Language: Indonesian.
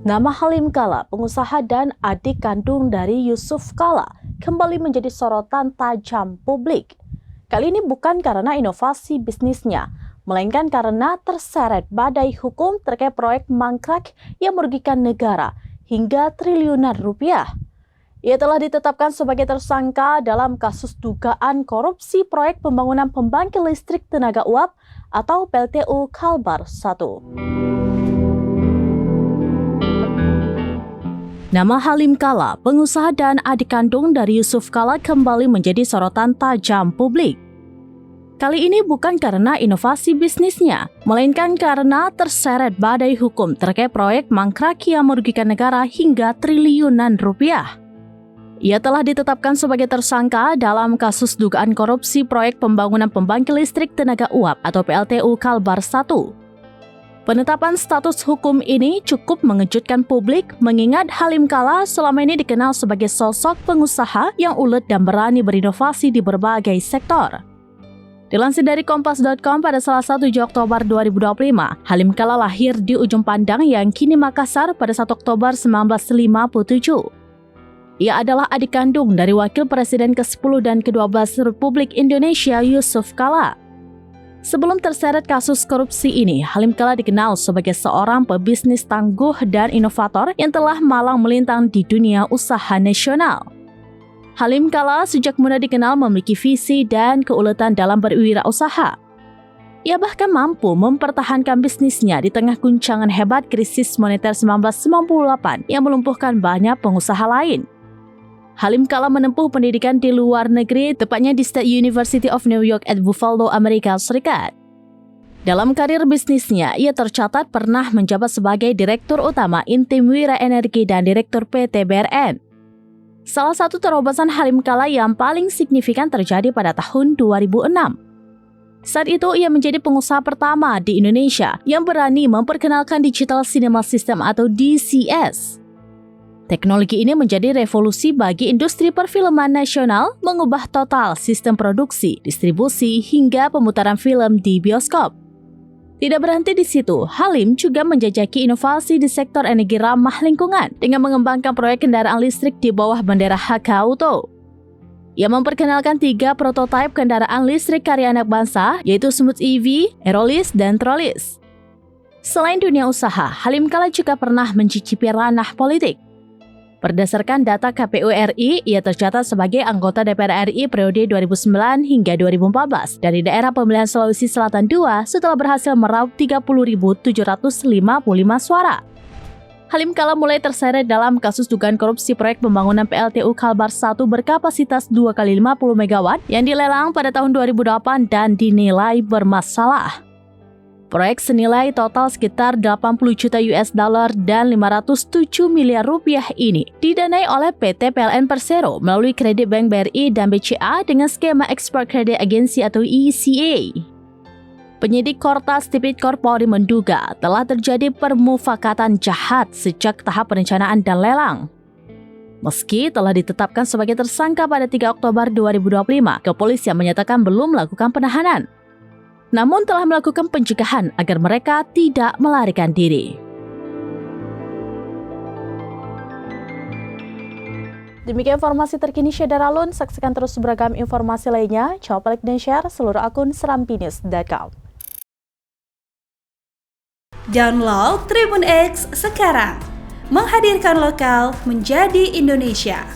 Nama Halim Kala, pengusaha dan adik kandung dari Yusuf Kala, kembali menjadi sorotan tajam publik. Kali ini bukan karena inovasi bisnisnya, melainkan karena terseret badai hukum terkait proyek mangkrak yang merugikan negara hingga triliunan rupiah. Ia telah ditetapkan sebagai tersangka dalam kasus dugaan korupsi proyek pembangunan pembangkit listrik tenaga uap atau PLTU Kalbar 1. Nama Halim Kala, pengusaha dan adik kandung dari Yusuf Kala, kembali menjadi sorotan tajam publik. Kali ini bukan karena inovasi bisnisnya, melainkan karena terseret badai hukum terkait proyek mangkrak yang merugikan negara hingga triliunan rupiah. Ia telah ditetapkan sebagai tersangka dalam kasus dugaan korupsi proyek pembangunan pembangkit listrik tenaga uap atau PLTU Kalbar 1. Penetapan status hukum ini cukup mengejutkan publik mengingat Halim Kala selama ini dikenal sebagai sosok pengusaha yang ulet dan berani berinovasi di berbagai sektor. Dilansir dari Kompas.com pada Selasa 7 Oktober 2025, Halim Kala lahir di Ujung Pandang yang kini Makassar pada 1 Oktober 1957. Ia adalah adik kandung dari Wakil Presiden ke-10 dan ke-12 Republik Indonesia Yusuf Kala. Sebelum terseret kasus korupsi ini, Halim Kala dikenal sebagai seorang pebisnis tangguh dan inovator yang telah malang melintang di dunia usaha nasional. Halim Kala sejak muda dikenal memiliki visi dan keuletan dalam berwirausaha. Ia bahkan mampu mempertahankan bisnisnya di tengah guncangan hebat krisis moneter 1998 yang melumpuhkan banyak pengusaha lain. Halim Kala menempuh pendidikan di luar negeri, tepatnya di State University of New York at Buffalo, Amerika Serikat. Dalam karir bisnisnya, ia tercatat pernah menjabat sebagai Direktur Utama Intim Wira Energi dan Direktur PT BRN. Salah satu terobosan Halim Kala yang paling signifikan terjadi pada tahun 2006. Saat itu, ia menjadi pengusaha pertama di Indonesia yang berani memperkenalkan Digital Cinema System atau DCS. Teknologi ini menjadi revolusi bagi industri perfilman nasional, mengubah total sistem produksi, distribusi, hingga pemutaran film di bioskop. Tidak berhenti di situ, Halim juga menjajaki inovasi di sektor energi ramah lingkungan dengan mengembangkan proyek kendaraan listrik di bawah bendera HK Auto. Ia memperkenalkan 3 prototipe kendaraan listrik karya anak bangsa, yaitu Smooth EV, Aerolis, dan Trollis. Selain dunia usaha, Halim Kala juga pernah mencicipi ranah politik. Berdasarkan data KPU RI, ia tercatat sebagai anggota DPR RI periode 2009 hingga 2014 dari daerah pemilihan Sulawesi Selatan II setelah berhasil meraup 30.755 suara. Halim Kala mulai terseret dalam kasus dugaan korupsi proyek pembangunan PLTU Kalbar 1 berkapasitas 2 kali 50 MW yang dilelang pada tahun 2008 dan dinilai bermasalah. Proyek senilai total sekitar 80 juta US dollar dan 507 miliar rupiah ini didanai oleh PT PLN Persero melalui kredit Bank BRI dan BCA dengan skema Export Credit Agency atau ECA. Penyidik Kortas Tipikor Polri menduga telah terjadi permufakatan jahat sejak tahap perencanaan dan lelang. Meski telah ditetapkan sebagai tersangka pada 3 Oktober 2025, kepolisian menyatakan belum melakukan penahanan. Namun telah melakukan pencegahan agar mereka tidak melarikan diri. Demikian informasi terkini Syedara Alun. Saksikan terus beragam informasi lainnya. Coba like dan share seluruh akun serampinews.com. Download Tribun X sekarang. Menghadirkan lokal menjadi Indonesia.